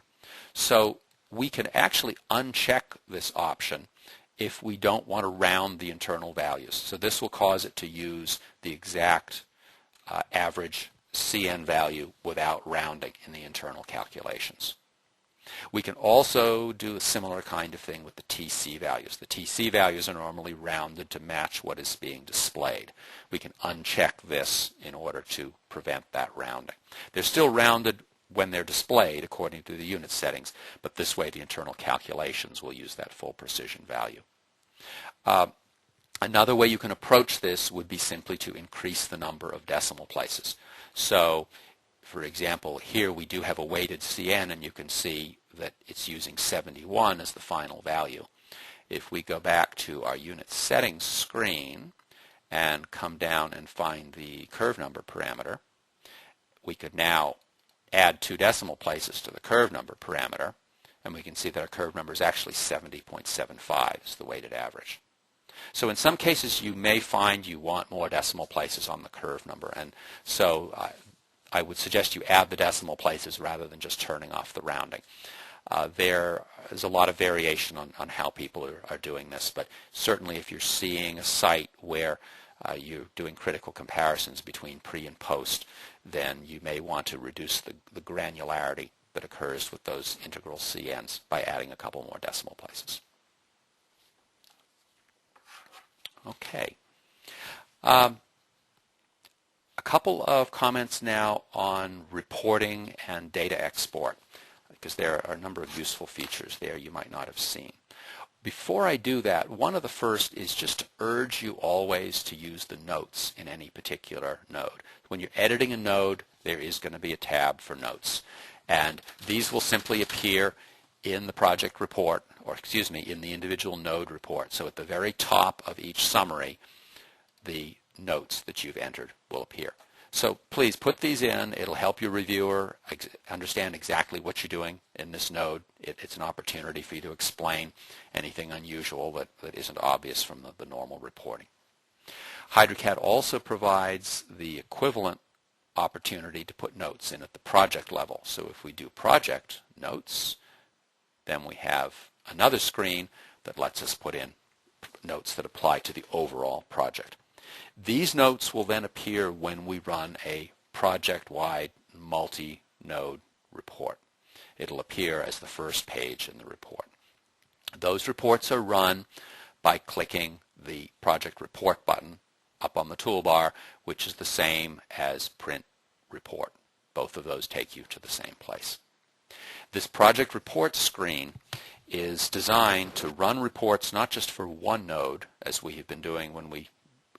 So we can actually uncheck this option if we don't want to round the internal values. So this will cause it to use the exact average CN value without rounding in the internal calculations. We can also do a similar kind of thing with the TC values. The TC values are normally rounded to match what is being displayed. We can uncheck this in order to prevent that rounding. They're still rounded when they're displayed according to the unit settings, but this way the internal calculations will use that full precision value. Another way you can approach this would be simply to increase the number of decimal places. So, for example, here we do have a weighted CN, and you can see that it's using 71 as the final value. If we go back to our unit settings screen and come down and find the curve number parameter, we could now add 2 decimal places to the curve number parameter, and we can see that our curve number is actually 70.75 is the weighted average. So in some cases you may find you want more decimal places on the curve number, and so I would suggest you add the decimal places rather than just turning off the rounding. There is a lot of variation on how people are doing this, but certainly if you're seeing a site where you're doing critical comparisons between pre and post, then you may want to reduce the granularity that occurs with those integral CNs by adding a couple more decimal places. Okay. A couple of comments now on reporting and data export, because there are a number of useful features there you might not have seen. Before I do that, one of the first is just to urge you always to use the notes in any particular node. When you're editing a node, there is going to be a tab for notes. And these will simply appear in the project report, or excuse me, in the individual node report. So at the very top of each summary, the notes that you've entered will appear. So please put these in. It'll help your reviewer understand exactly what you're doing in this node. It's an opportunity for you to explain anything unusual that isn't obvious from the normal reporting. HydroCAD also provides the equivalent opportunity to put notes in at the project level. So if we do project notes, then we have another screen that lets us put in notes that apply to the overall project. These notes will then appear when we run a project-wide multi-node report. It'll appear as the first page in the report. Those reports are run by clicking the Project Report button up on the toolbar, which is the same as Print Report. Both of those take you to the same place. This Project Report screen is designed to run reports not just for one node, as we have been doing when we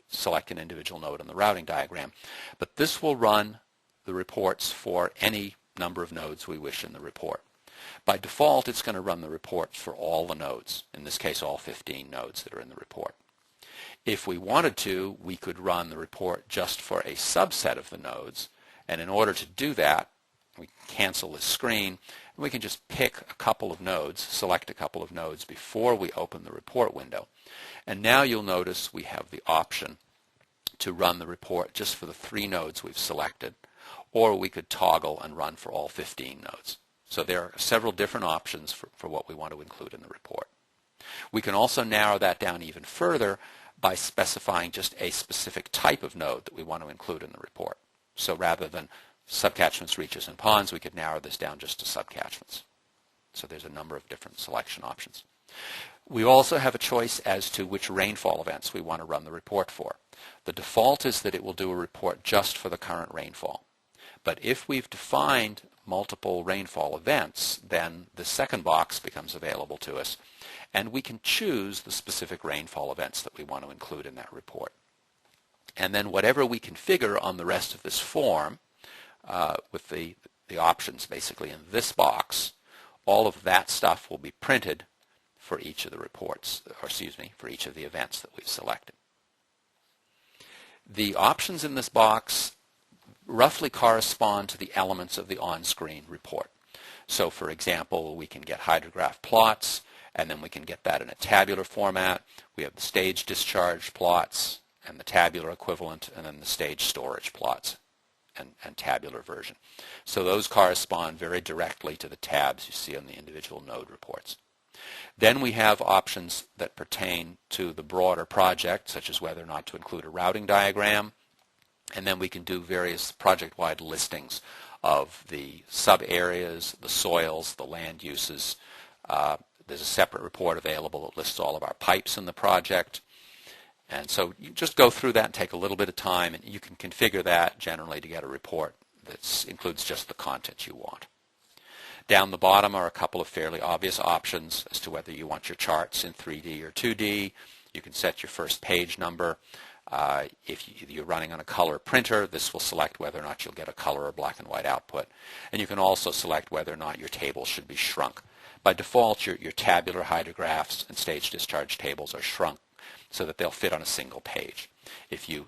select an individual node on the routing diagram, but this will run the reports for any number of nodes we wish in the report. By default, it's going to run the report for all the nodes, in this case all 15 nodes that are in the report. If we wanted to, we could run the report just for a subset of the nodes, and in order to do that, we cancel this screen, and we can just pick a couple of nodes, select a couple of nodes before we open the report window. And now you'll notice we have the option to run the report just for the 3 nodes we've selected, or we could toggle and run for all 15 nodes. So there are several different options for what we want to include in the report. We can also narrow that down even further by specifying just a specific type of node that we want to include in the report. So rather than subcatchments, reaches, and ponds, we could narrow this down just to subcatchments. So there's a number of different selection options. We also have a choice as to which rainfall events we want to run the report for. The default is that it will do a report just for the current rainfall. But if we've defined multiple rainfall events, then the second box becomes available to us, and we can choose the specific rainfall events that we want to include in that report. And then whatever we configure on the rest of this form, with the options basically in this box, all of that stuff will be printed for each of the reports, or excuse me, for each of the events that we've selected. The options in this box roughly correspond to the elements of the on-screen report. So for example, we can get hydrograph plots, and then we can get that in a tabular format. We have the stage discharge plots and the tabular equivalent, and then the stage storage plots and tabular version. So those correspond very directly to the tabs you see on the individual node reports. Then we have options that pertain to the broader project, such as whether or not to include a routing diagram, and then we can do various project-wide listings of the sub-areas, the soils, the land uses. There's a separate report available that lists all of our pipes in the project. And so you just go through that and take a little bit of time, and you can configure that generally to get a report that includes just the content you want. Down the bottom are a couple of fairly obvious options as to whether you want your charts in 3D or 2D. You can set your first page number. If you're running on a color printer, this will select whether or not you'll get a color or black and white output. And you can also select whether or not your table should be shrunk. By default, your tabular hydrographs and stage discharge tables are shrunk so that they'll fit on a single page. If you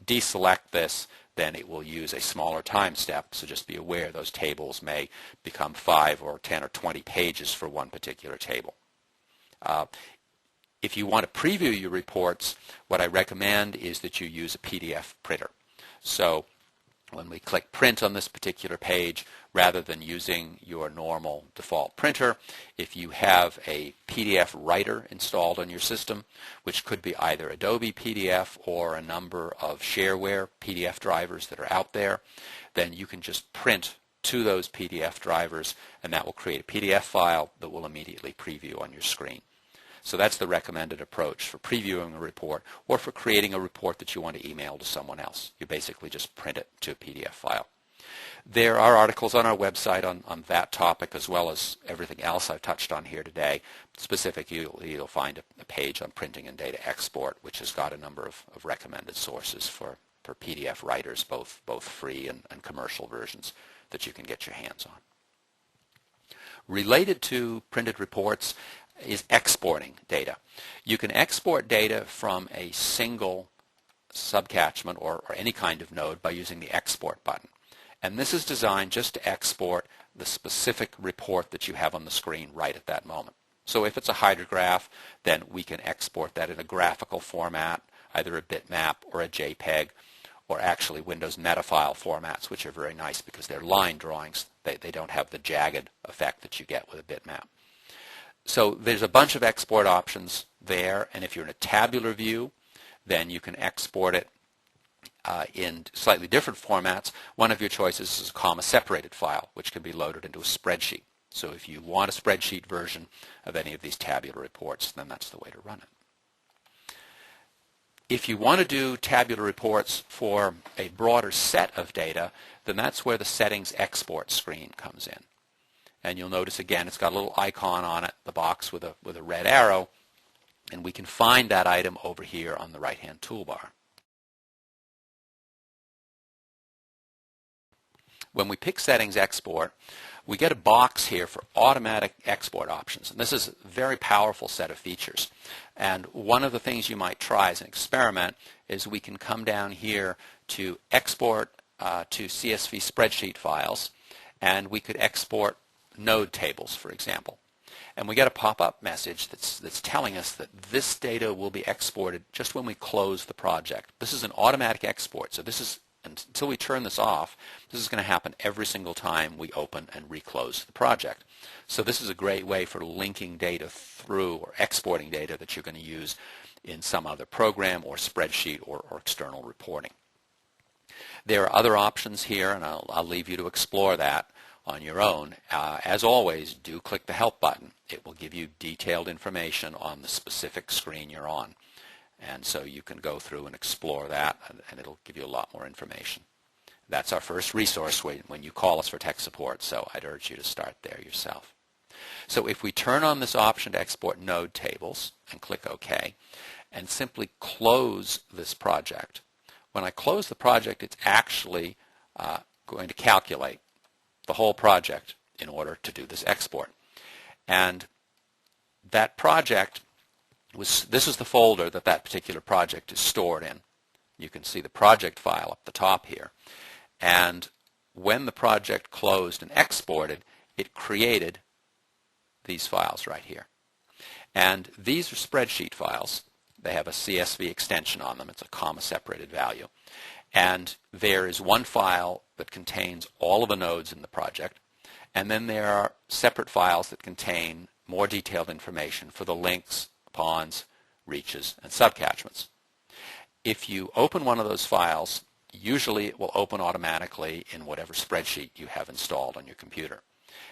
deselect this, then it will use a smaller time step, so just be aware those tables may become 5 or 10 or 20 pages for one particular table. If you want to preview your reports, what I recommend is that you use a PDF printer. So when we click print on this particular page, rather than using your normal default printer, if you have a PDF writer installed on your system, which could be either Adobe PDF or a number of shareware PDF drivers that are out there, then you can just print to those PDF drivers, and that will create a PDF file that will immediately preview on your screen. So that's the recommended approach for previewing a report or for creating a report that you want to email to someone else. You basically just print it to a PDF file. There are articles on our website on that topic, as well as everything else I've touched on here today. Specifically, you'll find a page on printing and data export, which has got a number of recommended sources for PDF writers, both free and commercial versions that you can get your hands on. Related to printed reports is exporting data. You can export data from a single subcatchment or any kind of node by using the export button. And this is designed just to export the specific report that you have on the screen right at that moment. So if it's a hydrograph, then we can export that in a graphical format, either a bitmap or a JPEG, or actually Windows Metafile formats, which are very nice because they're line drawings. They don't have the jagged effect that you get with a bitmap. So there's a bunch of export options there, and if you're in a tabular view, then you can export it in slightly different formats. One of your choices is a comma-separated file, which can be loaded into a spreadsheet. So if you want a spreadsheet version of any of these tabular reports, then that's the way to run it. If you want to do tabular reports for a broader set of data, then that's where the Settings Export screen comes in. And you'll notice again it's got a little icon on it, the box with a red arrow, and we can find that item over here on the right-hand toolbar. When we pick Settings Export, we get a box here for automatic export options. And this is a very powerful set of features. And one of the things you might try as an experiment is we can come down here to export to CSV spreadsheet files, and we could export node tables, for example. And we get a pop-up message that's telling us that this data will be exported just when we close the project. This is an automatic export, so this is until we turn this off, this is going to happen every single time we open and reclose the project. So this is a great way for linking data through or exporting data that you're going to use in some other program or spreadsheet or external reporting. There are other options here, and I'll leave you to explore that on your own. As always, do click the Help button. It will give you detailed information on the specific screen you're on. And so you can go through and explore that, and it'll give you a lot more information. That's our first resource when you call us for tech support, so I'd urge you to start there yourself. So if we turn on this option to export node tables and click OK, and simply close this project, when I close the project, it's actually going to calculate the whole project in order to do this export. And that project this is the folder that particular project is stored in. You can see the project file up the top here. And when the project closed and exported, it created these files right here. And these are spreadsheet files. They have a CSV extension on them. It's a comma-separated value. And there is one file that contains all of the nodes in the project. And then there are separate files that contain more detailed information for the links, ponds, reaches, and subcatchments. If you open one of those files, usually it will open automatically in whatever spreadsheet you have installed on your computer.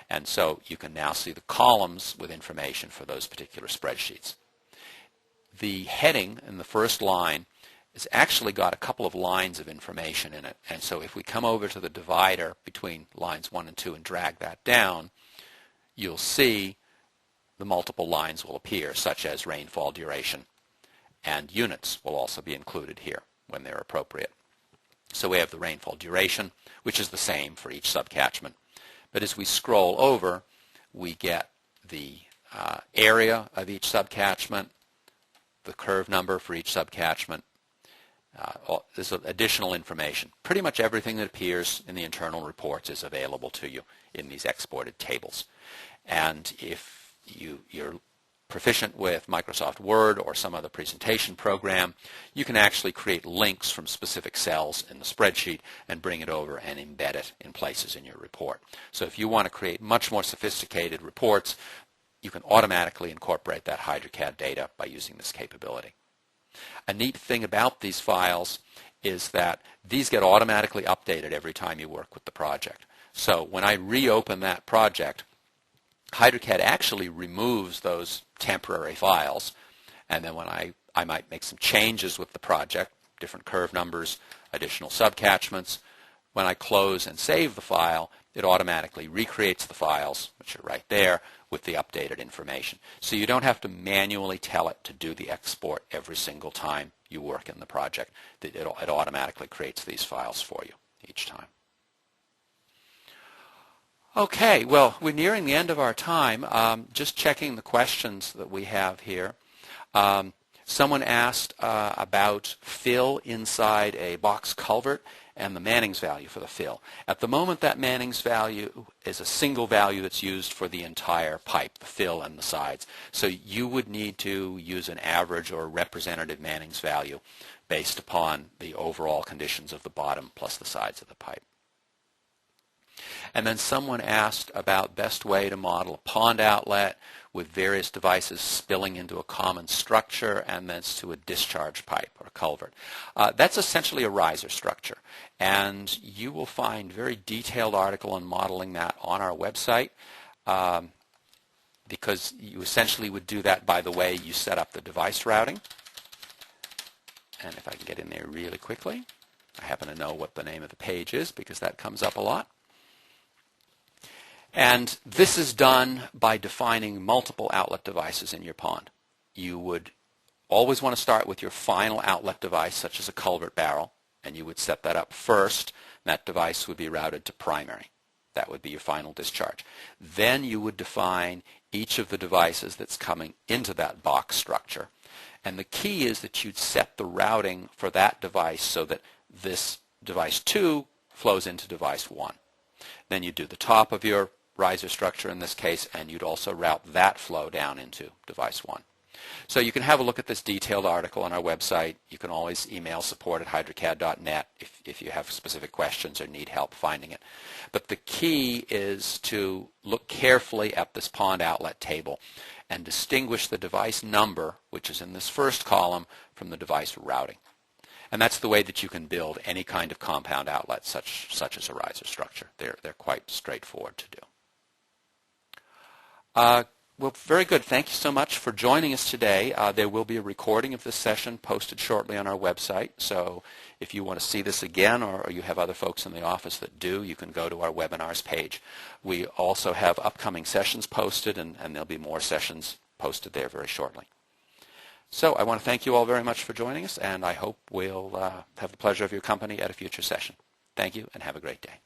And so you can now see the columns with information for those particular spreadsheets. The heading in the first line has actually got a couple of lines of information in it. And so if we come over to the divider between lines 1 and 2 and drag that down, you'll see the multiple lines will appear, such as rainfall duration, and units will also be included here when they're appropriate. So we have the rainfall duration, which is the same for each subcatchment. But as we scroll over, we get the area of each subcatchment, the curve number for each subcatchment. There's additional information. Pretty much everything that appears in the internal reports is available to you in these exported tables. And if you're proficient with Microsoft Word or some other presentation program, you can actually create links from specific cells in the spreadsheet and bring it over and embed it in places in your report. So if you want to create much more sophisticated reports, you can automatically incorporate that HydroCAD data by using this capability. A neat thing about these files is that these get automatically updated every time you work with the project. So when I reopen that project, HydroCAD actually removes those temporary files, and then when I might make some changes with the project, different curve numbers, additional subcatchments, when I close and save the file, it automatically recreates the files, which are right there, with the updated information. So you don't have to manually tell it to do the export every single time you work in the project. It automatically creates these files for you each time. Okay, well, we're nearing the end of our time. Just checking the questions that we have here. Someone asked about fill inside a box culvert and the Manning's value for the fill. At the moment, that Manning's value is a single value that's used for the entire pipe, the fill and the sides. So you would need to use an average or representative Manning's value based upon the overall conditions of the bottom plus the sides of the pipe. And then someone asked about best way to model a pond outlet with various devices spilling into a common structure and then to a discharge pipe or culvert. That's essentially a riser structure, and you will find a very detailed article on modeling that on our website, because you essentially would do that by the way you set up the device routing. And if I can get in there really quickly, I happen to know what the name of the page is because that comes up a lot. And this is done by defining multiple outlet devices in your pond. You would always want to start with your final outlet device, such as a culvert barrel, and you would set that up first. That device would be routed to primary. That would be your final discharge. Then you would define each of the devices that's coming into that box structure. And the key is that you'd set the routing for that device so that this device 2 flows into device 1. Then you do the top of your riser structure in this case, and you'd also route that flow down into device 1. So you can have a look at this detailed article on our website. You can always email support@hydrocad.net if you have specific questions or need help finding it. But the key is to look carefully at this pond outlet table and distinguish the device number, which is in this first column, from the device routing. And that's the way that you can build any kind of compound outlet such as a riser structure. They're quite straightforward to do. Well, very good. Thank you so much for joining us today. There will be a recording of this session posted shortly on our website. So if you want to see this again, or you have other folks in the office that do, you can go to our webinars page. We also have upcoming sessions posted, and there'll be more sessions posted there very shortly. So I want to thank you all very much for joining us, and I hope we'll have the pleasure of your company at a future session. Thank you, and have a great day.